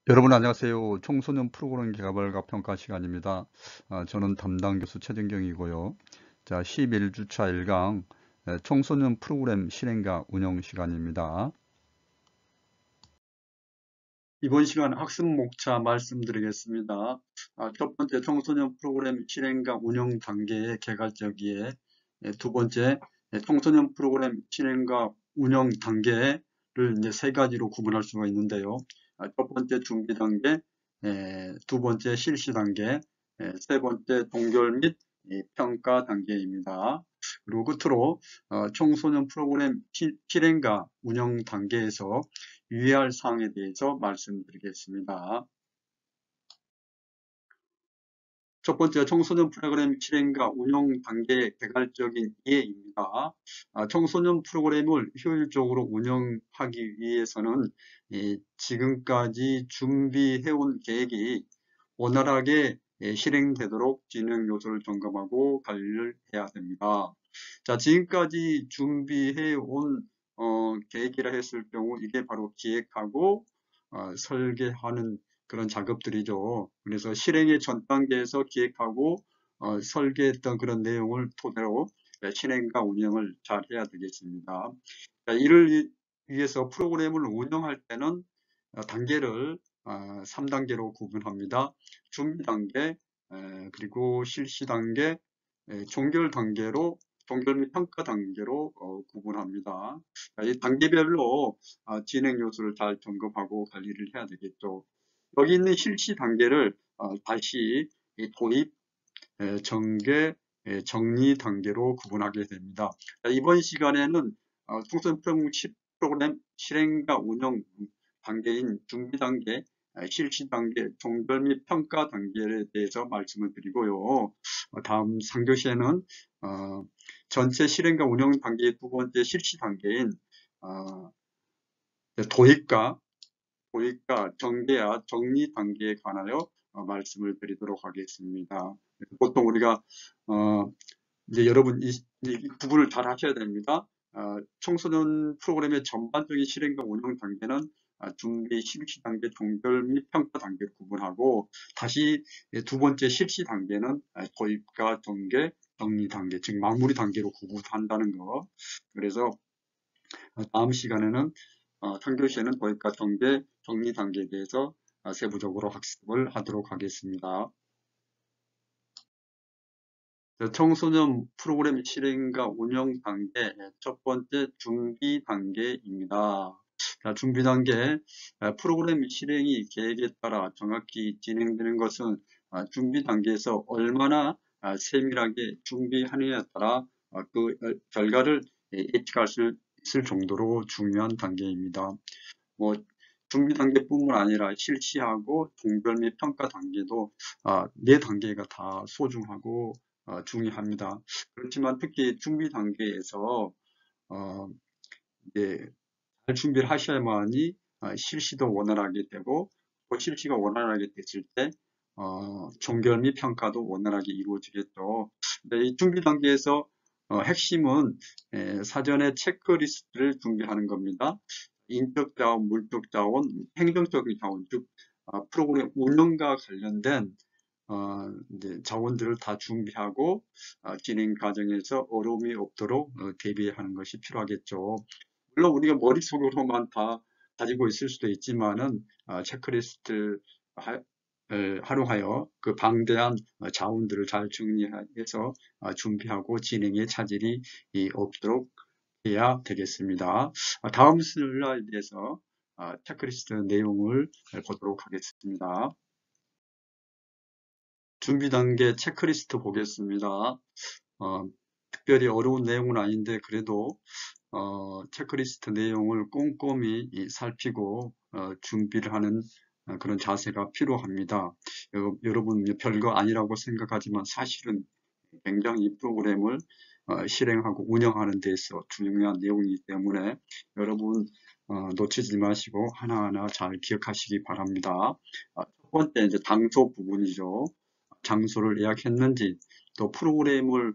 여러분 안녕하세요. 청소년 프로그램 개발과 평가 시간입니다. 저는 담당 교수 최진경이고요. 자, 11주차 1강 청소년 프로그램 실행과 운영 시간입니다. 이번 시간 학습 목차 말씀드리겠습니다. 첫 번째 청소년 프로그램 실행과 운영 단계의 개괄적이에, 두 번째 청소년 프로그램 실행과 운영 단계를 이제 세 가지로 구분할 수가 있는데요. 첫 번째 준비 단계, 두 번째 실시 단계, 세 번째 동결 및 평가 단계입니다. 그리고 끝으로 청소년 프로그램 실행과 운영 단계에서 유의할 사항에 대해서 말씀드리겠습니다. 첫 번째, 청소년 프로그램 실행과 운영 단계의 개괄적인 이해입니다. 청소년 프로그램을 효율적으로 운영하기 위해서는 지금까지 준비해온 계획이 원활하게 실행되도록 진행 요소를 점검하고 관리를 해야 됩니다. 자, 지금까지 준비해온 계획이라 했을 경우 이게 바로 기획하고 설계하는 그런 작업들이죠. 그래서 실행의 전 단계에서 기획하고 설계했던 그런 내용을 토대로 실행과 운영을 잘 해야 되겠습니다. 자, 이를 위해서 프로그램을 운영할 때는 단계를 3단계로 구분합니다. 준비 단계, 그리고 실시 단계, 종결 단계로 종결 및 평가 단계로 구분합니다. 이 단계별로 진행 요소를 잘 점검하고 관리를 해야 되겠죠. 여기 있는 실시 단계를 다시 도입, 전개, 정리 단계로 구분하게 됩니다. 이번 시간에는 청소년 프로그램 실행과 운영 단계인 준비 단계, 실시 단계, 종결 및 평가 단계에 대해서 말씀을 드리고요. 다음 3교시에는 전체 실행과 운영 단계의 두 번째 실시 단계인 도입과 전개와 정리 단계에 관하여 말씀을 드리도록 하겠습니다. 보통 우리가 이제 여러분 이 구분을 잘 하셔야 됩니다. 청소년 프로그램의 전반적인 실행과 운영 단계는 준비, 실시 단계, 종결 및 평가 단계로 구분하고, 다시 두 번째 실시 단계는 도입과 전개, 정리 단계, 즉 마무리 단계로 구분한다는 거. 그래서 다음 시간에는 3교시에는 도입과 전개, 정리 단계에 대해서 세부적으로 학습을 하도록 하겠습니다. 청소년 프로그램 실행과 운영 단계 첫 번째 준비 단계입니다. 준비 단계, 프로그램 실행이 계획에 따라 정확히 진행되는 것은 준비 단계에서 얼마나 세밀하게 준비하느냐에 따라 그 결과를 예측할 수 있을 정도로 중요한 단계입니다. 준비 단계뿐만 아니라 실시하고 종결 및 평가 단계도 네 단계가 다 소중하고 중요합니다. 그렇지만 특히 준비 단계에서 잘 준비를 하셔야만이 실시도 원활하게 되고, 또 실시가 원활하게 됐을 때 종결 및 평가도 원활하게 이루어지겠죠. 이 준비 단계에서 핵심은 사전에 체크리스트를 준비하는 겁니다. 인적 자원, 물적 자원, 행정적인 자원, 즉 프로그램 운영과 관련된 이제 자원들을 다 준비하고 진행 과정에서 어려움이 없도록 대비하는 것이 필요하겠죠. 물론 우리가 머릿속으로만 다 가지고 있을 수도 있지만은 체크리스트 활용하여 그 방대한 자원들을 잘 정리해서 준비하고 진행에 차질이 없도록 해야 되겠습니다. 다음 슬라이드에서 체크리스트 내용을 보도록 하겠습니다. 준비 단계 체크리스트 보겠습니다. 특별히 어려운 내용은 아닌데 그래도 체크리스트 내용을 꼼꼼히 살피고 준비를 하는 그런 자세가 필요합니다. 여러분 별거 아니라고 생각하지만 사실은 굉장히 이 프로그램을 실행하고 운영하는 데 있어 중요한 내용이기 때문에 여러분 놓치지 마시고 하나하나 잘 기억하시기 바랍니다. 첫 번째 이제 장소 부분이죠. 장소를 예약했는지, 또 프로그램을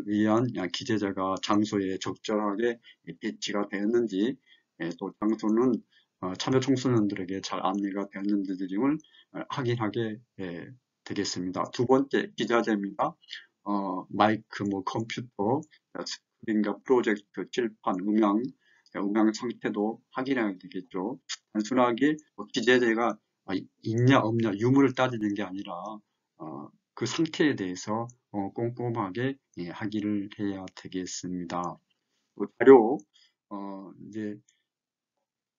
위한 기재자가 장소에 적절하게 배치가 되었는지, 또 장소는 참여 청소년들에게 잘 안내가 되었는지 등을 확인하게 되겠습니다. 두 번째, 기자재입니다. 마이크, 컴퓨터, 스크린과 프로젝터, 칠판, 음향 상태도 확인해야 되겠죠. 단순하게 기자재가 있냐 없냐 유무를 따지는 게 아니라 그 상태에 대해서 꼼꼼하게 확인을 해야 되겠습니다. 자료, 이제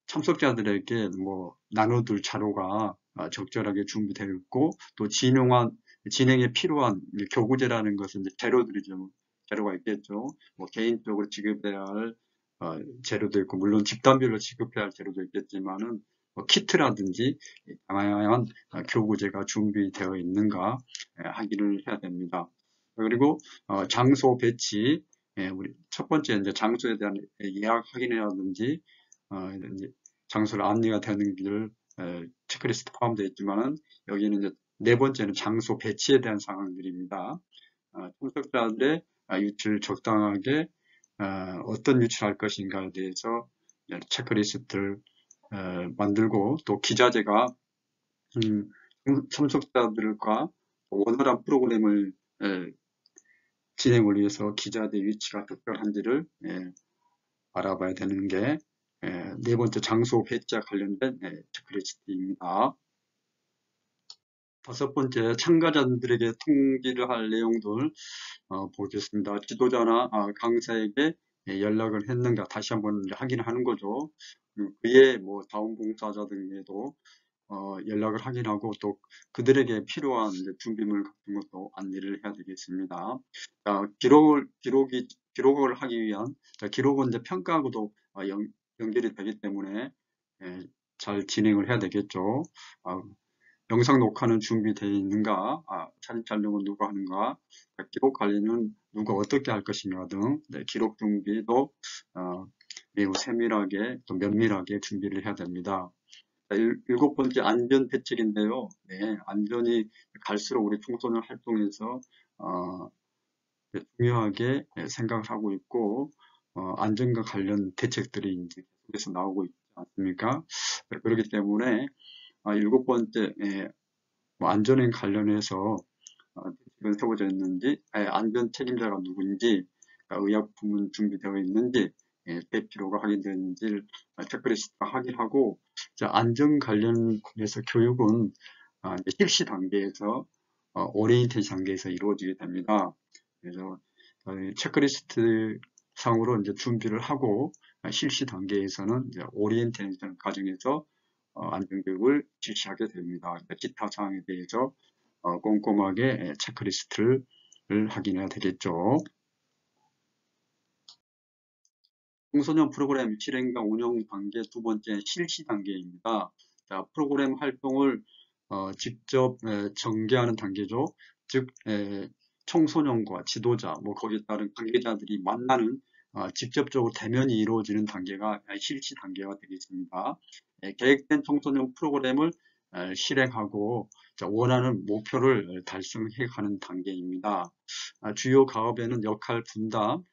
참석자들에게 나눠둘 자료가 적절하게 준비되어 있고, 또 진행에 필요한 교구제라는 것은 이제 재료가 있겠죠. 개인적으로 지급해야 할 재료도 있고, 물론 집단별로 지급해야 할 재료도 있겠지만은, 키트라든지 다양한 교구제가 준비되어 있는가 확인을 해야 됩니다. 그리고 장소 배치, 우리 첫 번째 이제 장소에 대한 예약 확인이라든지 이제 장소를 안내가 되는 길 체크리스트 포함되어 있지만은 여기는 이제 네 번째는 장소 배치에 대한 상황들입니다. 참석자들의 유치를 적당하게 어떤 유치를 할 것인가에 대해서 체크리스트를 만들고, 또 기자재가 참석자들과 원활한 프로그램을 진행을 위해서 기자재 위치가 적절한지를 알아봐야 되는 게 네 번째 장소 배치와 관련된 체크리스트입니다. 다섯 번째, 참가자들에게 통지를 할 내용들 보겠습니다. 지도자나 강사에게 연락을 했는가 다시 한번 확인하는 거죠. 그의 자원봉사자 등에도 연락을 확인하고, 또 그들에게 필요한 준비물 같은 것도 안내를 해야 되겠습니다. 기록을 하기 위한, 기록은 이제 평가하고도 연결이 되기 때문에 잘 진행을 해야 되겠죠. 영상 녹화는 준비되어 있는가, 사진 촬영은 누가 하는가, 기록 관리는 누가 어떻게 할 것인가 등 기록 준비도 매우 세밀하게 또 면밀하게 준비를 해야 됩니다. 일곱 번째, 안전 대책인데요. 안전이 갈수록 우리 청소년 활동에서 중요하게 생각을 하고 있고, 안전과 관련 대책들이 이제 계속해서 나오고 있지 않습니까? 그렇기 때문에 일곱 번째, 안전에 관련해서 대책은 세워져 있는지, 안전 책임자가 누구인지, 의약품은 준비되어 있는지, 대피로가 확인되는지를 체크리스트 확인하고, 안전 관련해서 교육은 이제 실시 단계에서 오리엔테이션 단계에서 이루어지게 됩니다. 그래서 체크리스트 상으로 이제 준비를 하고, 실시 단계에서는 이제 오리엔테이션 과정에서 안전교육을 실시하게 됩니다. 기타 사항에 대해서 꼼꼼하게 체크리스트를 확인해야 되겠죠. 청소년 프로그램 실행과 운영 단계 두 번째, 실시 단계입니다. 프로그램 활동을 직접 전개하는 단계죠. 즉 청소년과 지도자, 거기에 따른 관계자들이 만나는 직접적으로 대면이 이루어지는 단계가 실시 단계가 되겠습니다. 계획된 청소년 프로그램을 실행하고 원하는 목표를 달성해 가는 단계입니다. 주요 가업에는 역할 분담,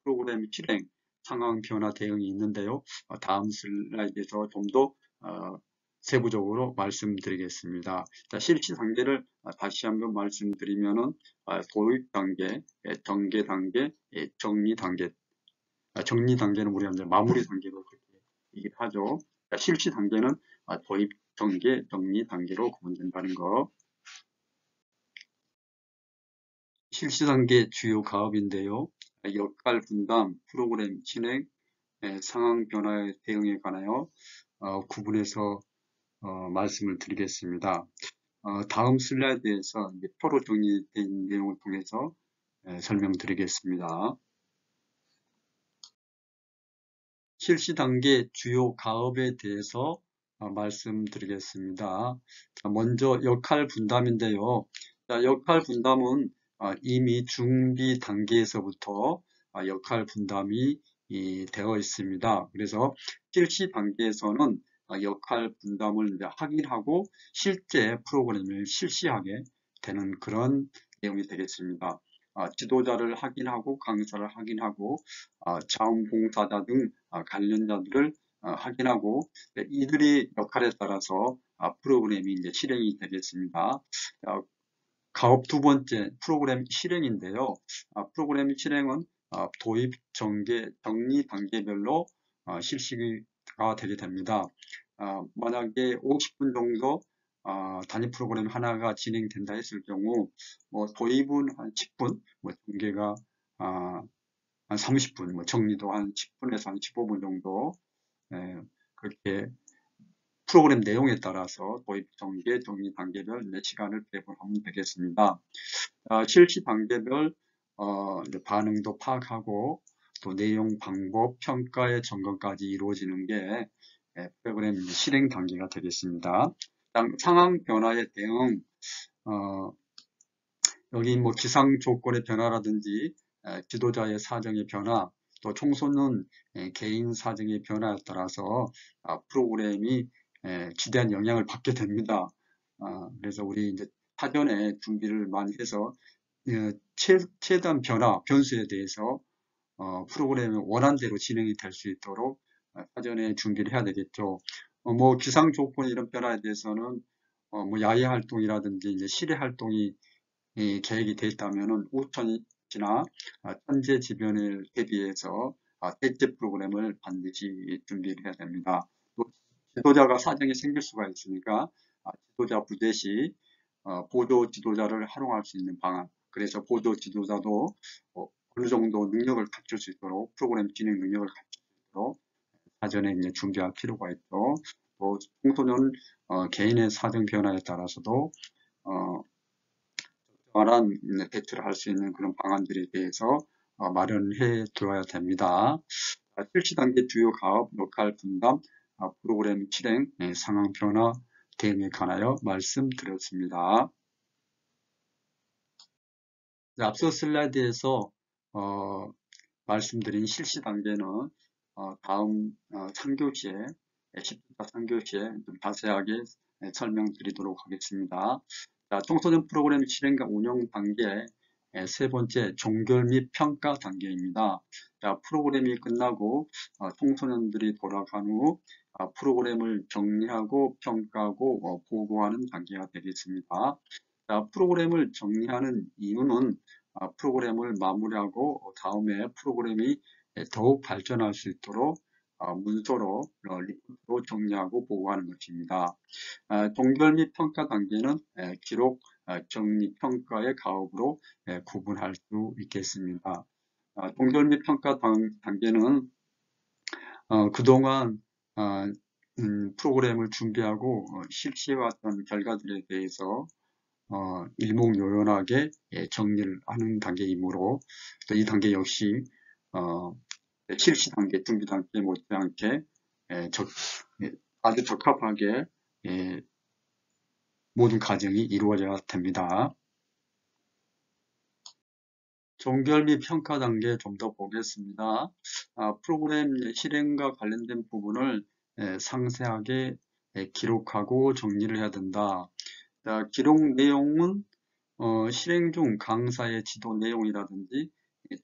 프로그램 실행, 상황 변화 대응이 있는데요. 다음 슬라이드에서 좀 더 세부적으로 말씀드리겠습니다. 실시 단계를 다시 한번 말씀드리면은 도입 단계, 전개 단계, 정리 단계. 정리 단계는 우리가 이제 마무리 단계로 그렇게 얘기를 하죠. 실시 단계는 도입, 전개, 정리 단계로 구분된다는 거. 실시 단계 주요 가업인데요. 역할 분담, 프로그램 진행, 상황 변화에 대응에 관하여 구분해서 말씀을 드리겠습니다. 다음 슬라이드에서 표로 정리된 내용을 통해서 설명드리겠습니다. 실시 단계 주요 가업에 대해서 말씀드리겠습니다. 먼저 역할 분담인데요. 역할 분담은 이미 준비 단계에서부터 역할 분담이 되어 있습니다. 그래서 실시 단계에서는 역할 분담을 확인하고 실제 프로그램을 실시하게 되는 그런 내용이 되겠습니다. 지도자를 확인하고 강사를 확인하고 자원봉사자 등 관련자들을 확인하고 이들이 역할에 따라서 프로그램이 이제 실행이 되겠습니다. 가업 두 번째 프로그램 실행인데요. 프로그램 실행은 도입, 전개, 정리 단계별로 실시가 되게 됩니다. 만약에 50분 정도 단위 프로그램 하나가 진행된다 했을 경우 도입은 한 10분, 전개가 한 30분, 정리도 한 10분에서 한 15분 정도 그렇게 프로그램 내용에 따라서 도입, 전개, 정리 단계별 시간을 배분하면 되겠습니다. 실시 단계별 반응도 파악하고 또 내용, 방법, 평가의 점검까지 이루어지는 게 프로그램 실행 단계가 되겠습니다. 상황 변화에 대응, 여기 기상 조건의 변화라든지 지도자의 사정의 변화, 또 청소년 개인 사정의 변화에 따라서 프로그램이 지대한 영향을 받게 됩니다. 그래서 우리 이제 사전에 준비를 많이 해서 최대한 변화, 변수에 대해서 프로그램이 원한대로 진행이 될 수 있도록 사전에 준비를 해야 되겠죠. 기상 조건 이런 변화에 대해서는 야외 활동이라든지 이제 실외 활동이 계획이 되어 있다면은 우천이나 천재지변을 대비해서 대체 프로그램을 반드시 준비를 해야 됩니다. 또 지도자가 사정이 생길 수가 있으니까 지도자 부재 시 보조 지도자를 활용할 수 있는 방안, 그래서 보조 지도자도 어느 정도 능력을 갖출 수 있도록 프로그램 진행 능력을 갖출 수 있도록 사전에 이제 준비할 필요가 있고, 또 청소년 개인의 사정 변화에 따라서도 적절한 대처를 할 수 있는 그런 방안들에 대해서 마련해 두어야 됩니다. 실시 단계 주요 가업, 역할 분담, 프로그램 실행, 상황 변화 대응에 관하여 말씀드렸습니다. 앞서 슬라이드에서 말씀드린 실시 단계는 다음 3교시에 10차 3교시에 좀 자세하게 설명드리도록 하겠습니다. 청소년 프로그램 실행과 운영 단계 세 번째 종결 및 평가 단계입니다. 프로그램이 끝나고 청소년들이 돌아간 후 프로그램을 정리하고 평가하고 보고하는 단계가 되겠습니다. 프로그램을 정리하는 이유는 프로그램을 마무리하고 다음에 프로그램이 더욱 발전할 수 있도록 문서로 리포트로 정리하고 보고하는 것입니다. 종결 및 평가 단계는 기록, 정리, 평가의 가업으로 구분할 수 있겠습니다. 종결 및 평가 단계는 그동안 프로그램을 준비하고 실시해왔던 결과들에 대해서 일목요연하게 정리를 하는 단계이므로 또 이 단계 역시 실시 단계, 준비 단계 못지않게 아주 적합하게 모든 과정이 이루어져야 됩니다. 종결 및 평가 단계 좀 더 보겠습니다. 프로그램 실행과 관련된 부분을 상세하게 기록하고 정리를 해야 된다. 기록 내용은 실행 중 강사의 지도 내용이라든지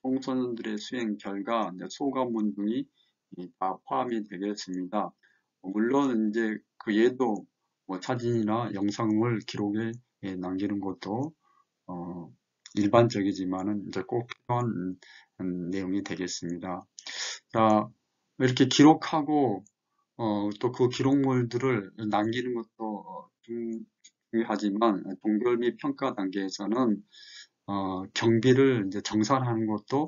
청소년들의 수행 결과, 소감문 등이 다 포함이 되겠습니다. 물론 이제 그 외에도 사진이나 영상을 기록에 남기는 것도 일반적이지만은 이제 꼭 필요한 내용이 되겠습니다. 자, 이렇게 기록하고 또 그 기록물들을 남기는 것도 중요하지만 종결 및 평가 단계에서는 경비를 이제 정산하는 것도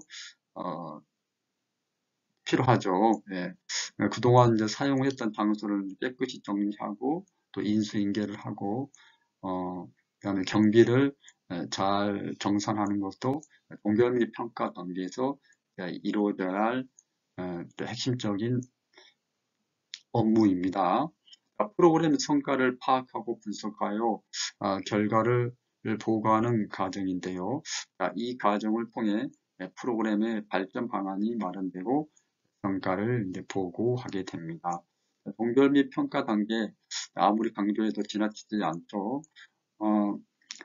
필요하죠. 예. 그동안 이제 사용했던 장소를 깨끗이 정리하고 또 인수인계를 하고 그다음에 경비를 잘 정산하는 것도 종결 및 평가 단계에서 이루어져야 할 핵심적인 업무입니다. 프로그램 성과를 파악하고 분석하여 결과를 보고하는 과정인데요. 이 과정을 통해 프로그램의 발전 방안이 마련되고 평가를 이제 보고하게 됩니다. 종결 및 평가 단계 아무리 강조해도 지나치지 않도록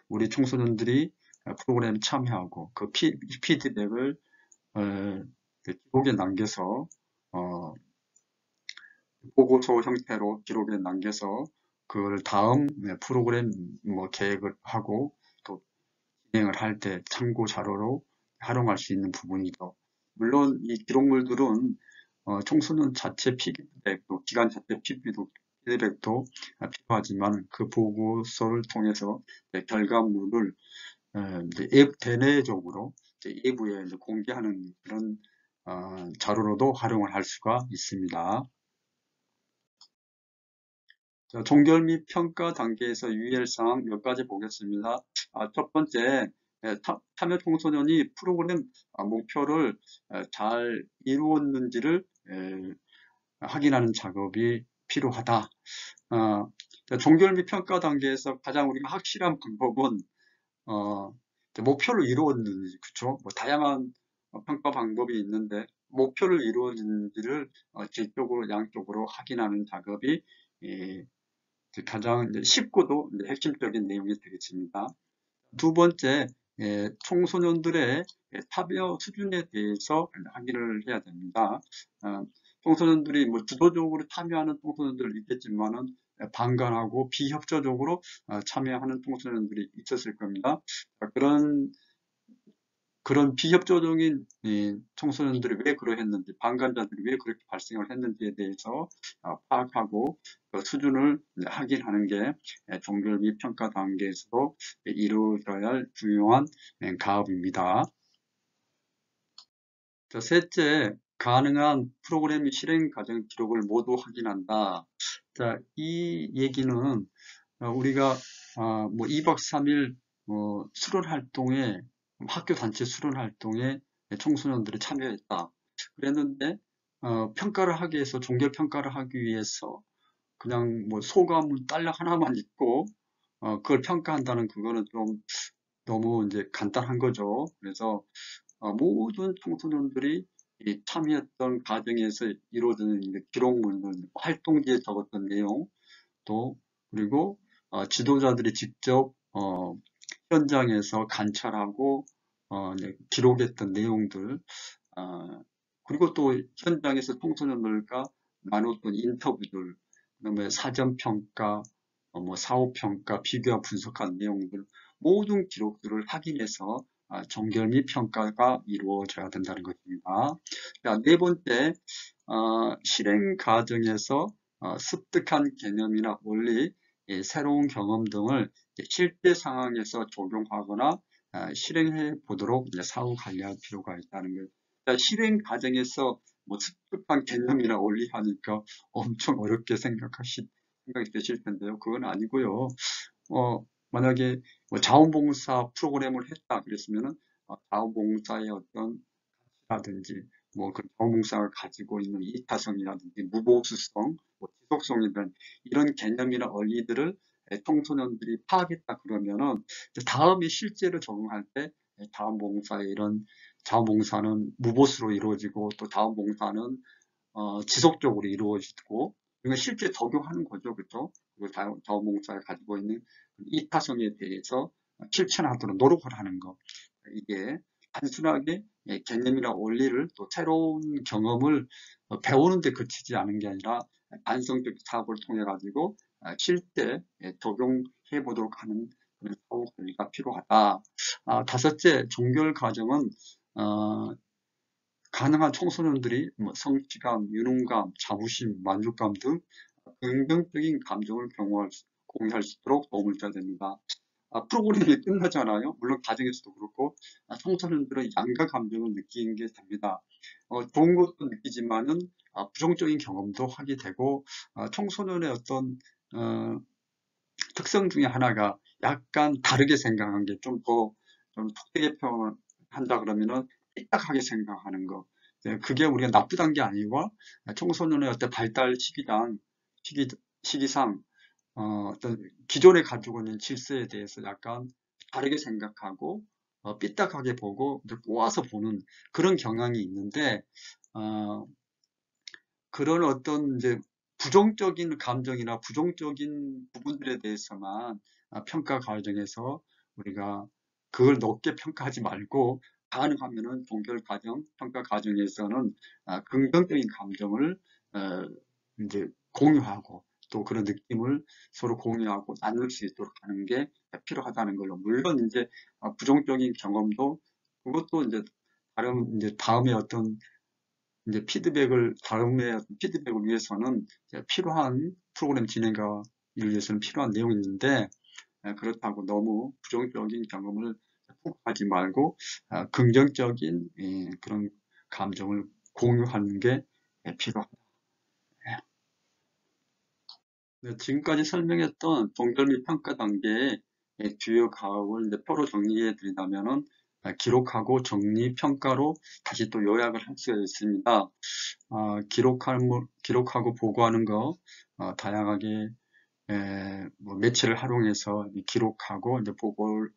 우리 청소년들이 프로그램에 참여하고 그 피드백을 기록에 남겨서 보고서 형태로 기록에 남겨서 그걸 다음 프로그램 계획을 하고 또 진행을 할 때 참고 자료로 활용할 수 있는 부분이죠. 물론 이 기록물들은 청소년 자체 피드백, 또 기관 자체 피드백도 필요하지만 그 보고서를 통해서 결과물을 대내적으로 외부에 공개하는 그런 자료로도 활용을 할 수가 있습니다. 자, 종결 및 평가 단계에서 유의할 사항 몇 가지 보겠습니다. 첫 번째, 참여 청소년이 프로그램 목표를 잘 이루었는지를 확인하는 작업이 필요하다. 종결 및 평가 단계에서 가장 우리가 확실한 방법은 목표를 이루었는지, 그쵸? 뭐 다양한 평가 방법이 있는데 목표를 이루었는지를 질적으로 양쪽으로 확인하는 작업이 가장 쉽고도 핵심적인 내용이 되겠습니다. 두 번째, 청소년들의 참여 수준에 대해서 확인을 해야 됩니다. 청소년들이 주도적으로 참여하는 청소년들 있겠지만은 방관하고 비협조적으로 참여하는 청소년들이 있었을 겁니다. 그런 비협조적인 청소년들이 왜 그러했는지, 방관자들이 왜 그렇게 발생을 했는지에 대해서 파악하고 그 수준을 확인하는 게 종결 및 평가 단계에서도 이루어져야 할 중요한 가업입니다. 자, 셋째, 가능한 프로그램 실행 과정 기록을 모두 확인한다. 자, 이 얘기는 우리가 2박 3일 수련 활동에 학교 단체 수련 활동에 청소년들이 참여했다. 그랬는데 평가를 하기 위해서 종결 평가를 하기 위해서 그냥 소감문 딸락 하나만 읽고 그걸 평가한다는 그거는 좀 너무 이제 간단한 거죠. 그래서 모든 청소년들이 참여했던 과정에서 이루어지는 기록물들, 활동지에 적었던 내용, 또 그리고 지도자들이 직접 현장에서 관찰하고 기록했던 내용들, 그리고 또 현장에서 청소년들과 나눴던 인터뷰들, 그다음에 사전평가, 사후평가, 비교와 분석한 내용들, 모든 기록들을 확인해서 종결 및 평가가 이루어져야 된다는 것입니다. 자, 네 번째, 실행 과정에서 습득한 개념이나 원리, 새로운 경험 등을 실제 상황에서 적용하거나 실행해 보도록 사후 관리할 필요가 있다는 것. 실행 과정에서 습득한 개념이나 원리 하니까 엄청 어렵게 생각이 되실 텐데요. 그건 아니고요. 만약에 자원봉사 프로그램을 했다 그랬으면은 자원봉사의 어떤 라든지 그 자원봉사가 가지고 있는 이타성이라든지 무보수성, 지속성이든 이런 개념이나 원리들을 청소년들이 파악했다 그러면은 다음에 실제로 적용할 때 자원봉사의 이런 자원봉사는 무보수로 이루어지고 또 자원봉사는 지속적으로 이루어지고 이거 실제 적용하는 거죠, 그렇죠? 그리고 자원봉사가 가지고 있는 이타성에 대해서 실천하도록 노력을 하는 거. 이게 단순하게 개념이나 원리를 또 새로운 경험을 배우는 데 그치지 않은 게 아니라 반성적 사고를 통해 가지고 실제 적용해 보도록 하는 그런 사고 관리가 필요하다. 다섯째, 종결 과정은 가능한 청소년들이 성취감, 유능감, 자부심, 만족감 등 긍정적인 감정을 공유할 수 있도록 도움을 줘야 됩니다. 프로그램이 끝나잖아요. 물론 가정에서도 그렇고 청소년들은 양가 감정을 느끼는 게 됩니다. 좋은 것도 느끼지만은 부정적인 경험도 하게 되고 청소년의 어떤 특성 중에 하나가 약간 다르게 생각한 게 좀 독특하게 표현한다 그러면은 삐딱하게 생각하는 거. 그게 우리가 나쁘단 게 아니고 청소년의 어떤 발달 시기상 어떤 기존에 가지고 있는 질서에 대해서 약간 다르게 생각하고 삐딱하게 보고 꼬아서 보는 그런 경향이 있는데 그런 어떤 이제 부정적인 감정이나 부정적인 부분들에 대해서만 평가 과정에서 우리가 그걸 높게 평가하지 말고 가능하면은 종결 과정, 평가 과정에서는 긍정적인 감정을 이제 공유하고 또 그런 느낌을 서로 공유하고 나눌 수 있도록 하는 게 필요하다는 걸로. 물론 이제 부정적인 경험도 그것도 이제 다른 이제 다음에 어떤 이제 다음에 피드백을 위해서는 필요한 프로그램 진행을 위해서는 필요한 내용이 있는데 그렇다고 너무 부정적인 경험을 하지 말고 긍정적인 그런 감정을 공유하는 게 필요하다. 네, 지금까지 설명했던 동결 및 평가 단계의 주요 가업을 이제 표로 정리해 드리자면은 기록하고 정리, 평가로 다시 또 요약을 할 수가 있습니다. 기록하고 보고하는 거 다양하게 뭐 매체를 활용해서 기록하고 이제 보고를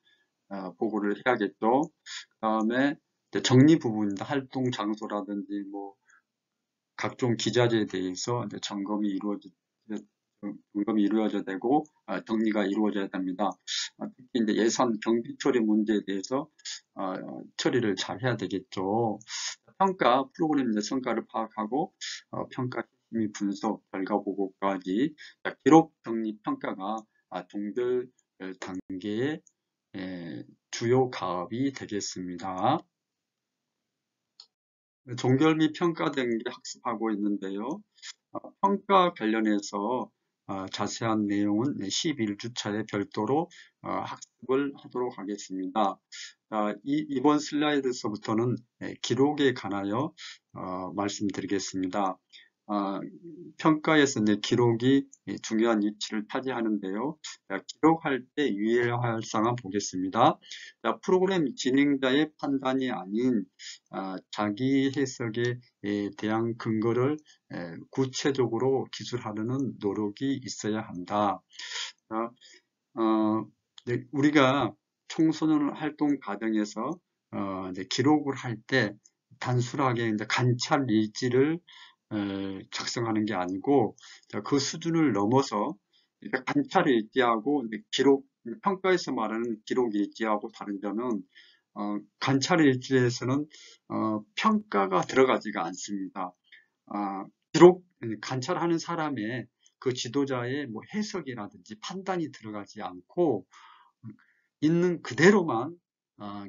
해야겠죠. 그 다음에 정리 부분입니다. 활동 장소라든지 뭐 각종 기자재에 대해서 이제 점검이 이루어져야 되고 정리가 이루어져야 됩니다. 특히 이제 예산 경비 처리 문제에 대해서 처리를 잘 해야 되겠죠. 평가 프로그램 내 성과를 파악하고 평가 심의 분석 결과 보고까지 기록 정리 평가가 동결 단계의 주요 가업이 되겠습니다. 종결 및 평가 단계 학습하고 있는데요. 평가 관련해서 자세한 내용은 11주차에 별도로 학습을 하도록 하겠습니다. 이번 슬라이드에서부터는 기록에 관하여 말씀드리겠습니다. 평가에서 기록이 중요한 위치를 차지하는데요. 기록할 때 유의해야 할 사항 보겠습니다. 프로그램 진행자의 판단이 아닌 자기 해석에 대한 근거를 구체적으로 기술하려는 노력이 있어야 한다. 우리가 청소년 활동 과정에서 기록을 할 때 단순하게 이제 관찰 일지를 작성하는 게 아니고 그 수준을 넘어서 관찰 일지하고 평가에서 말하는 기록 일지하고 다른 점은 관찰 일지에서는 평가가 들어가지가 않습니다. 관찰하는 사람의 그 지도자의 뭐 해석이라든지 판단이 들어가지 않고 있는 그대로만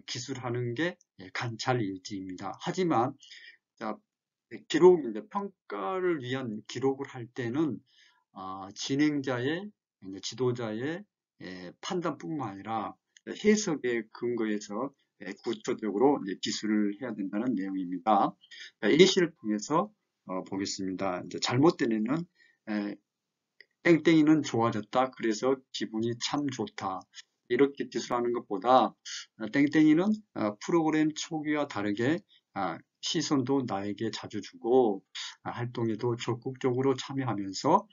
기술하는 게 관찰 일지입니다. 하지만 평가를 위한 기록을 할 때는 진행자의 지도자의 판단뿐만 아니라 해석에 근거해서 구체적으로 기술을 해야 된다는 내용입니다. 예시를 통해서 보겠습니다. 잘못된 애는 땡땡이는 좋아졌다. 그래서 기분이 참 좋다. 이렇게 기술하는 것보다 땡땡이는 프로그램 초기와 다르게 시선도 나에게 자주 주고 활동에도 적극적으로 참여하면서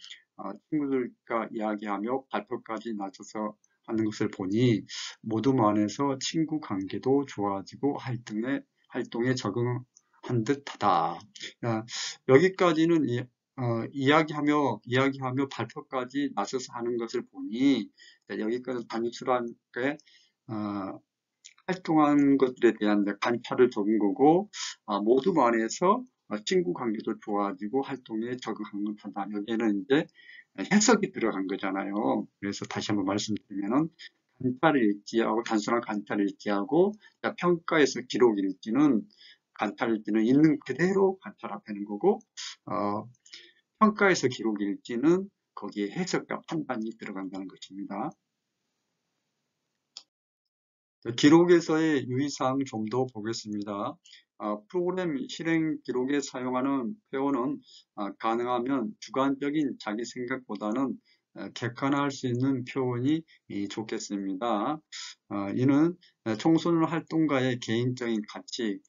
친구들과 이야기하며 발표까지 나서서 하는 것을 보니 모두 안에서 친구 관계도 좋아지고 활동에 적응한 듯하다. 여기까지는 이야기하며 발표까지 나서서 하는 것을 보니 여기까지 단순하게 활동한 것들에 대한 관찰을 적은 거고 모두 안에서 친구 관계도 좋아지고 활동에 적응한 듯하다. 여기에는 이제 해석이 들어간 거잖아요. 그래서 다시 한번 말씀드리면은 관찰 일지하고 단순한 관찰 일지하고 평가에서 기록 일지는 관찰 일지는 있는 그대로 관찰하는 거고 평가에서 기록 일지는 거기에 해석과 판단이 들어간다는 것입니다. 기록에서의 유의사항 좀 더 보겠습니다. 프로그램 실행 기록에 사용하는 표현은 가능하면 주관적인 자기 생각보다는 객관화할 수 있는 표현이 좋겠습니다. 이는 청소년 활동가의 개인적인 가치,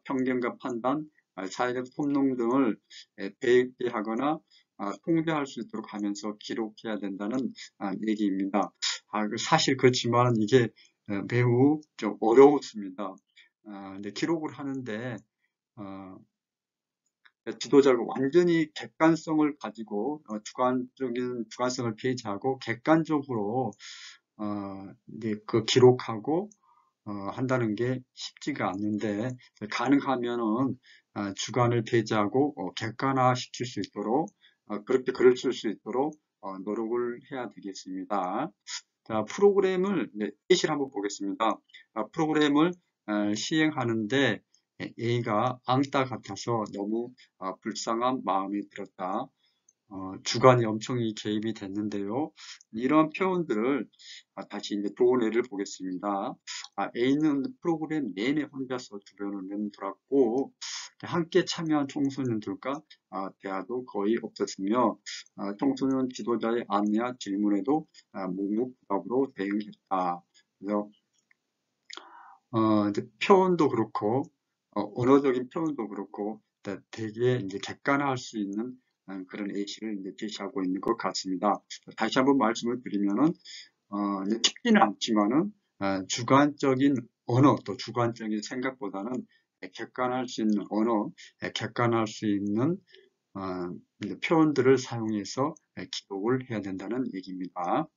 편견과 판단, 사회적 소통 등을 배제하거나 통제할 수 있도록 하면서 기록해야 된다는 얘기입니다. 사실 그렇지만 이게 매우 좀 어려웠습니다. 근데 기록을 하는데 지도자가 완전히 객관성을 가지고 주관성을 폐지하고 객관적으로 이제 그 기록하고 한다는 게 쉽지가 않는데 가능하면은 주관을 폐지하고 객관화 시킬 수 있도록 그렇게 글을 쓸 수 있도록 노력을 해야 되겠습니다. 자, 프로그램을 예시를 한번 보겠습니다. 프로그램을 시행하는데 A가 앙따 같아서 너무 불쌍한 마음이 들었다. 주관이 엄청 개입이 됐는데요. 이런 표현들을 다시 이제 좋은 예를 보겠습니다. A는 프로그램 내내 혼자서 주변을 맴돌았고 함께 참여한 청소년들과 대화도 거의 없었으며 청소년 지도자의 안내와 질문에도 묵묵부답으로 대응했다. 그래서 이제 표현도 그렇고 언어적인 표현도 그렇고 되게 이제 객관화할 수 있는 그런 예시를 이제 제시하고 있는 것 같습니다. 다시 한번 말씀을 드리면은 이제 쉽지는 않지만은 주관적인 언어 또 주관적인 생각보다는 객관할 수 있는 언어, 객관할 수 있는 이제 표현들을 사용해서 기록을 해야 된다는 얘기입니다.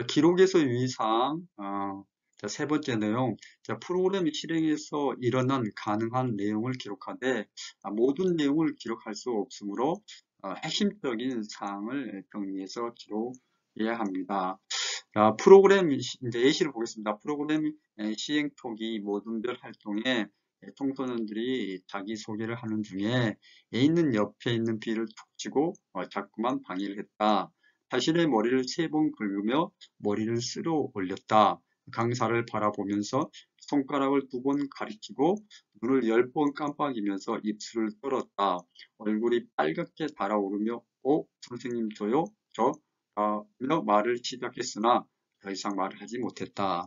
기록에서 유의사항 세 번째 내용, 프로그램 실행에서 일어난 가능한 내용을 기록하되 모든 내용을 기록할 수 없으므로 핵심적인 사항을 정리해서 기록해야 합니다. 프로그램 이제 예시를 보겠습니다. 프로그램 시행 초기 모든 별 활동에 청소년들이 자기소개를 하는 중에 A는 옆에 있는 B를 툭 치고 자꾸만 방해를 했다. 자신의 머리를 3번 긁으며 머리를 쓸어 올렸다. 강사를 바라보면서 손가락을 2번 가리키고 눈을 10번 깜빡이면서 입술을 떨었다. 얼굴이 빨갛게 달아오르며 선생님 저요? 라며 말을 시작했으나 더 이상 말을 하지 못했다.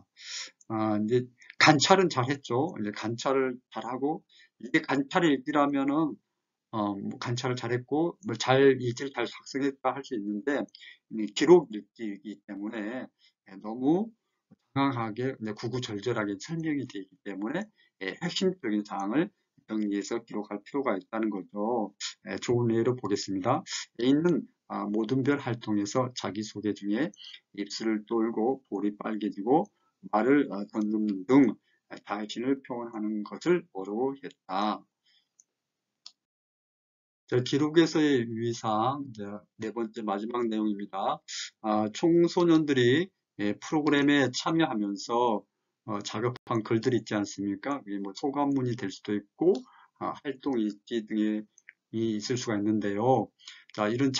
이제 관찰은 잘했죠. 이제 관찰을 잘하고 이게 관찰의 일기라면은 뭐 관찰을 잘했고 뭐 일지를 잘 작성했다 할 수 있는데 기록 일기이기 때문에 너무 정확하게 구구절절하게 설명이 되기 때문에 핵심적인 사항을 정리해서 기록할 필요가 있다는 거죠. 좋은 예로 보겠습니다. A는 모든 별 활동에서 자기소개 중에 입술을 떨고 볼이 빨개지고 말을 던는 등 자신을 표현하는 것을 어려워했다. 기록에서의 유의사항 네 번째 마지막 내용입니다. 청소년들이 프로그램에 참여하면서 작업한 글들이 있지 않습니까? 이게 뭐 소감문이 될 수도 있고 활동 일지 등이 있을 수가 있는데요. 이런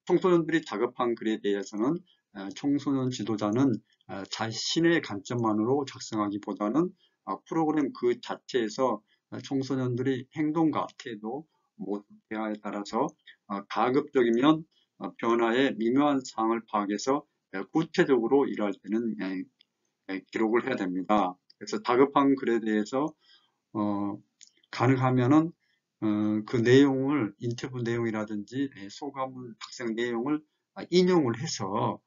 청소년들이 작업한 글에 대해서는 청소년 지도자는 자신의 관점만으로 작성하기보다는 프로그램 그 자체에서 청소년들이 행동과 태도, 모든 대화에 따라서 가급적이면 변화의 미묘한 사항을 파악해서 구체적으로 일할 때는 기록을 해야 됩니다. 그래서 다급한 글에 대해서 가능하면은 그 내용을 인터뷰 내용이라든지 소감문 학생 내용을 인용을 해서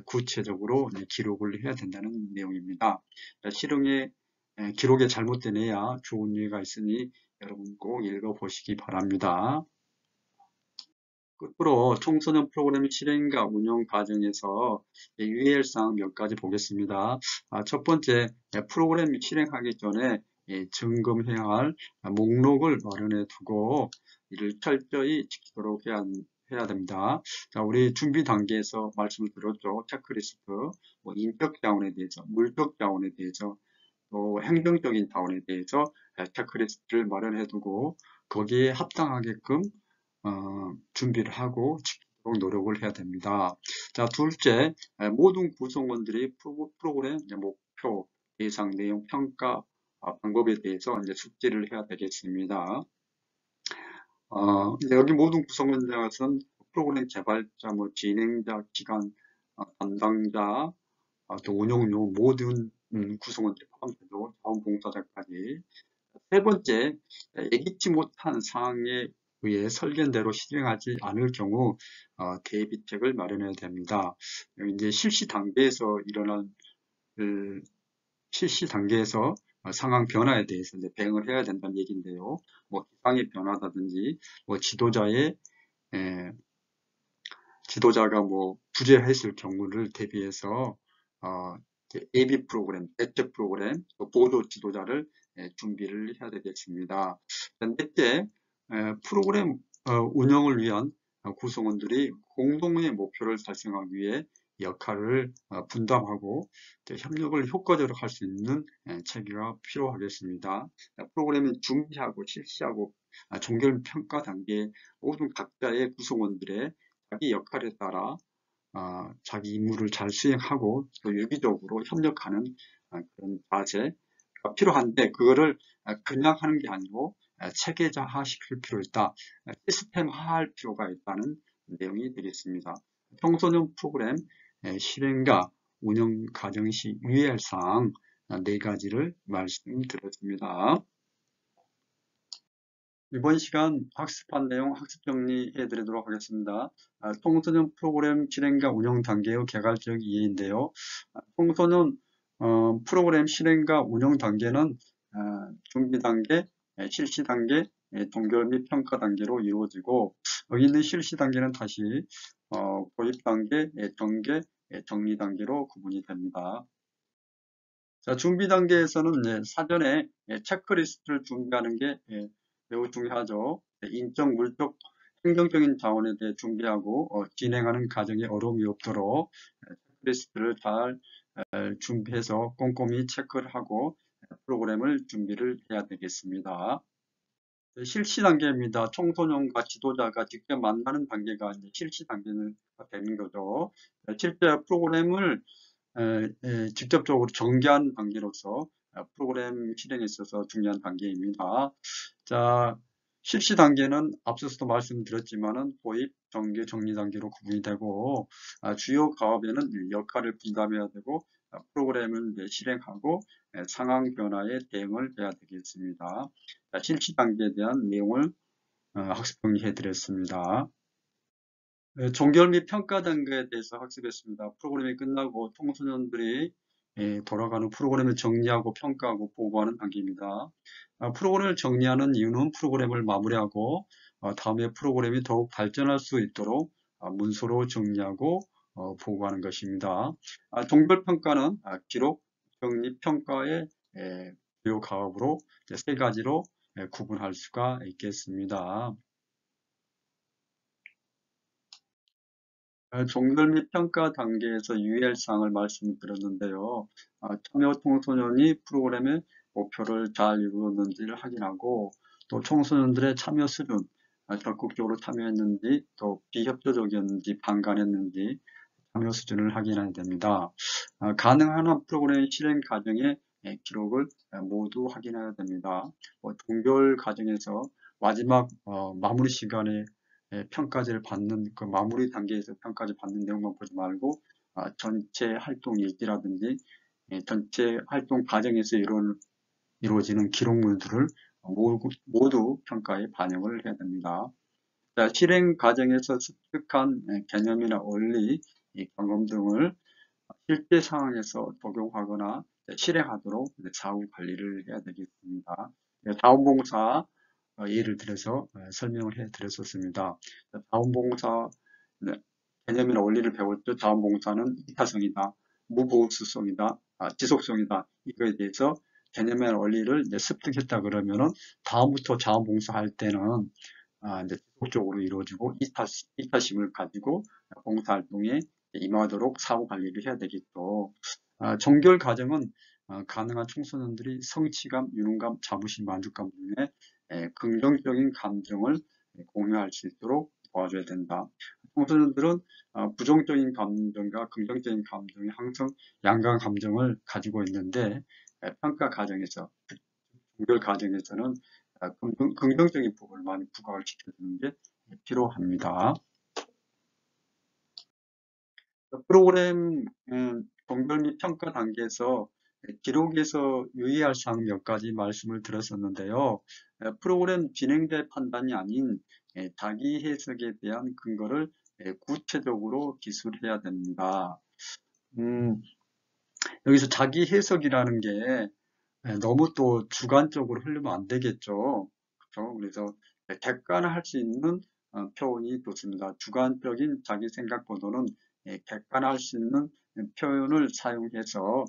구체적으로 기록을 해야 된다는 내용입니다. 실용의 기록에 잘못된 예야 좋은 예가 있으니 여러분 꼭 읽어보시기 바랍니다. 끝으로 청소년 프로그램 실행과 운영 과정에서 유의사항 몇 가지 보겠습니다. 첫 번째, 프로그램 실행하기 전에 점검해야 할 목록을 마련해 두고 이를 철저히 지키도록 해야 됩니다. 우리 준비 단계에서 말씀을 드렸죠. 체크리스트, 뭐 인적 자원에 대해서, 물적 자원에 대해서, 또 행정적인 자원에 대해서 체크리스트를 마련해 두고 거기에 합당하게끔 준비를 하고 지키도록 노력을 해야 됩니다. 둘째, 모든 구성원들이 프로그램 목표, 예상 내용, 평가 방법에 대해서 이제 숙지를 해야 되겠습니다. 여기 모든 구성원들은 프로그램 개발자, 뭐 진행자, 기관 담당자, 또 운영용 모든 구성원들 포함해서 자원봉사자까지. 세 번째, 예기치 못한 사항에 의해 설계대로 실행하지 않을 경우 대비책을 마련해야 됩니다. 이제 실시 단계에서 일어난 실시 단계에서 상황 변화에 대해서 이제 대응을 해야 된다는 얘기인데요. 뭐 기상의 변화라든지 뭐 지도자가 뭐 부재했을 경우를 대비해서 예비 프로그램, 대책 프로그램, 또 보도 지도자를 준비를 해야 되겠습니다. 넷째, 프로그램 운영을 위한 구성원들이 공동의 목표를 달성하기 위해 역할을 분담하고 협력을 효과적으로 할 수 있는 체계가 필요하겠습니다. 프로그램을 준비하고 실시하고 종결 평가 단계 모든 각자의 구성원들의 자기 역할에 따라 자기 임무를 잘 수행하고 또 유기적으로 협력하는 그런 자세가 필요한데, 그거를 그냥 하는 게 아니고 체계화시킬 필요 있다, 시스템화할 필요가 있다는 내용이 되겠습니다. 청소년 프로그램 실행과 운영 과정 시 유의할 사항 4가지를 말씀드렸습니다. 이번 시간 학습한 내용 학습 정리해 드리도록 하겠습니다. 청소년 프로그램 실행과 운영 단계의 개괄적 이해인데요. 청소년 프로그램 실행과 운영 단계는 준비 단계, 실시 단계, 동결 및 평가 단계로 이루어지고, 여기 있는 실시 단계는 다시 도입 단계, 전개, 정리 단계로 구분이 됩니다. 자, 준비 단계에서는 사전에 체크리스트를 준비하는 게 매우 중요하죠. 인적, 물적, 행정적인 자원에 대해 준비하고 진행하는 과정에 어려움이 없도록 체크리스트를 잘 준비해서 꼼꼼히 체크를 하고 프로그램을 준비를 해야 되겠습니다. 실시 단계입니다. 청소년과 지도자가 직접 만나는 단계가 이제 실시 단계가 되는 거죠. 실제 프로그램을 직접적으로 전개한 단계로서 프로그램 실행에 있어서 중요한 단계입니다. 자, 실시 단계는 앞서서도 말씀드렸지만은 도입, 전개, 정리 단계로 구분이 되고, 주요 과업에는 역할을 분담해야 되고, 프로그램을 실행하고 상황 변화에 대응을 해야 되겠습니다. 자, 실시 단계에 대한 내용을 학습 정리해 드렸습니다. 종결 및 평가 단계에 대해서 학습했습니다. 프로그램이 끝나고 청소년들이 돌아가는 프로그램을 정리하고 평가하고 보고하는 단계입니다. 프로그램을 정리하는 이유는 프로그램을 마무리하고 다음에 프로그램이 더욱 발전할 수 있도록 문서로 정리하고 보고하는 것입니다. 종결 평가는 기록, 정리, 평가의 주요 가업으로 3가지로 구분할 수가 있겠습니다. 종결 및 평가 단계에서 유의할 사항을 말씀드렸는데요. 참여 청소년이 프로그램의 목표를 잘 이루었는지를 확인하고, 또 청소년들의 참여 수준, 적극적으로 참여했는지, 또 비협조적이었는지, 방관했는지 참여 수준을 확인해야 됩니다. 가능한 한 프로그램 실행 과정의 기록을 모두 확인해야 됩니다. 종결 과정에서 마지막 마무리 시간에 평가제를 받는 그 마무리 단계에서 평가제 받는 내용만 보지 말고 전체 활동 일지라든지 전체 활동 과정에서 이루어지는 기록물들을 모두 평가에 반영을 해야 됩니다. 자, 실행 과정에서 습득한 개념이나 원리, 경험 등을 실제 상황에서 적용하거나 실행하도록 사후 관리를 해야 되겠습니다. 자원봉사 예를 들어서 설명을 해 드렸었습니다. 자원봉사 개념이나 원리를 배웠죠. 자원봉사는 이타성이다, 무보수성이다, 지속성이다. 이거에 대해서 개념이나 원리를 습득했다 그러면은 다음부터 자원봉사할 때는 이제 지속적으로 이루어지고 이타심을 가지고 봉사활동에 임하도록 사후 관리를 해야 되겠죠. 종결 과정은 가능한 청소년들이 성취감, 유능감, 자부심, 만족감 등의 긍정적인 감정을 공유할 수 있도록 도와줘야 된다. 청소년들은 부정적인 감정과 긍정적인 감정이 항상 양강 감정을 가지고 있는데, 평가 과정에서, 종결 과정에서는 긍정적인 부분을 많이 부각을 시켜주는 게 필요합니다. 프로그램 종결 및 평가 단계에서 기록에서 유의할 사항 몇 가지 말씀을 드렸었는데요. 프로그램 진행자의 판단이 아닌 자기 해석에 대한 근거를 구체적으로 기술해야 됩니다. 여기서 자기 해석이라는 게 너무 또 주관적으로 흐르면 안 되겠죠. 그렇죠? 그래서 객관화할 수 있는 표현이 좋습니다. 주관적인 자기 생각보다는 객관화할 수 있는 표현을 사용해서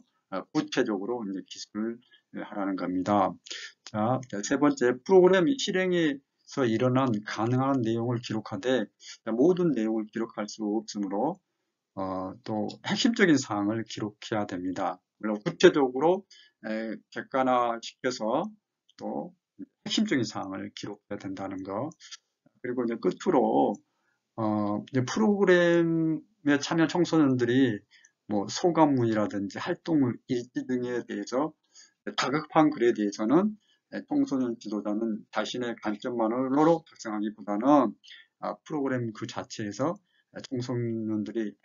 구체적으로 이제 기술을 하라는 겁니다. 자, 세 번째, 프로그램 실행에 일어난 가능한 내용을 기록하되 모든 내용을 기록할 수 없으므로 또 핵심적인 사항을 기록해야 됩니다. 물론 구체적으로 객관화시켜서 또 핵심적인 사항을 기록해야 된다는 거. 그리고 이제 끝으로 이제 프로그램에 참여 청소년들이 뭐 소감문이라든지 활동을 일지 등에 대해서 다급한 글에 대해서는 청소년 지도자는 자신의 관점만으로 작성하기보다는 프로그램 그 자체에서 청소년들이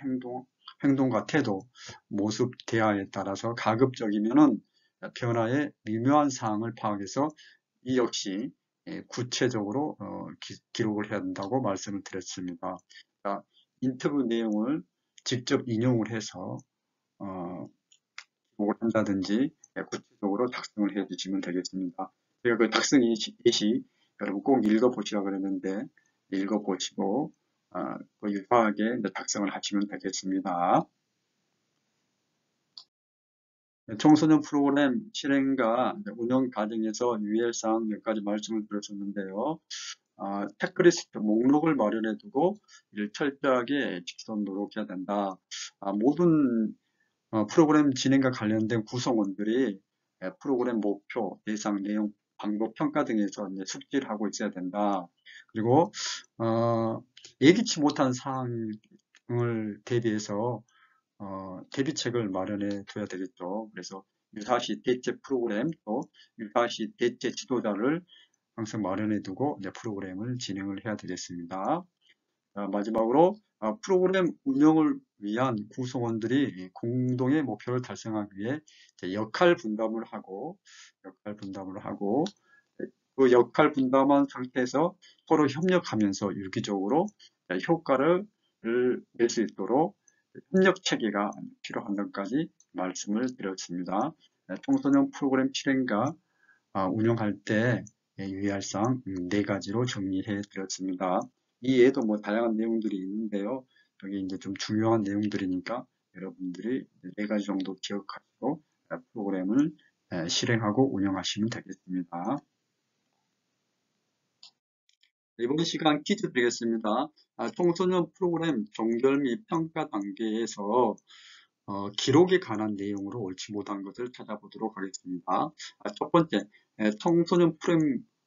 행동과 태도, 모습, 대화에 따라서 가급적이면은 변화의 미묘한 사항을 파악해서 이 역시 구체적으로 기록을 해야 된다고 말씀을 드렸습니다. 그러니까 인터뷰 내용을 직접 인용을 해서 기록을 한다든지 구체적으로 작성을 해 주시면 되겠습니다. 제가 그 작성 예시 여러분 꼭 읽어보시라고 그랬는데 읽어보시고 또 유사하게 작성을 하시면 되겠습니다. 청소년 프로그램 실행과 운영 과정에서 유의할 사항 몇 가지 말씀을 드렸었는데요. 체크리스트 목록을 마련해 두고 이를 철저하게 지키도록 노력해야 된다. 모든 프로그램 진행과 관련된 구성원들이 프로그램 목표, 대상, 내용, 방법, 평가 등에서 이제 숙지를 하고 있어야 된다. 그리고 예기치 못한 사항을 대비해서 대비책을 마련해 둬야 되겠죠. 그래서 유사시 대체 프로그램 또 유사시 대체 지도자를 항상 마련해 두고 이제 프로그램을 진행을 해야 되겠습니다. 마지막으로 프로그램 운영을 위한 구성원들이 공동의 목표를 달성하기 위해 역할 분담을 하고 그 역할 분담한 상태에서 서로 협력하면서 유기적으로 효과를 낼 수 있도록 협력 체계가 필요한 것까지 말씀을 드렸습니다. 청소년 프로그램 실행과 운영할 때 유의할 사항 4가지로 정리해 드렸습니다. 이 외에도 뭐 다양한 내용들이 있는데요. 여기 이제 좀 중요한 내용들이니까 여러분들이 4가지 정도 기억하시고 프로그램을 실행하고 운영하시면 되겠습니다. 이번 시간 퀴즈 드리겠습니다. 청소년 프로그램 종결 및 평가 단계에서 기록에 관한 내용으로 옳지 못한 것을 찾아보도록 하겠습니다. 첫 번째, 청소년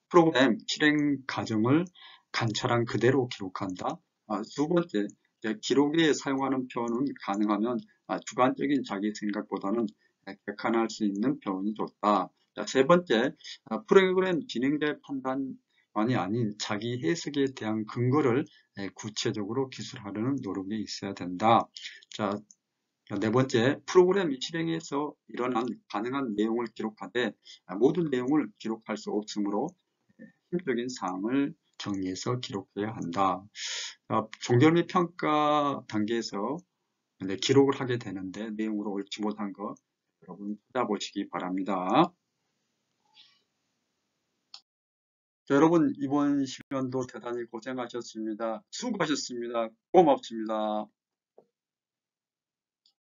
프로그램 실행 과정을 관찰한 그대로 기록한다. 두 번째, 기록에 사용하는 표현은 가능하면 주관적인 자기 생각보다는 객관할 수 있는 표현이 좋다. 세 번째, 프로그램 진행자의 판단만이 아닌 자기 해석에 대한 근거를 구체적으로 기술하려는 노력이 있어야 된다. 자, 네 번째, 프로그램 실행에서 일어난 가능한 내용을 기록하되 모든 내용을 기록할 수 없으므로 핵심적인 사항을 정리해서 기록해야 한다. 종결 및 평가 단계에서 기록을 하게 되는데 내용으로 옳지 못한 거 여러분 찾아보시기 바랍니다. 자, 여러분 이번 시간도 대단히 고생하셨습니다. 수고하셨습니다. 고맙습니다.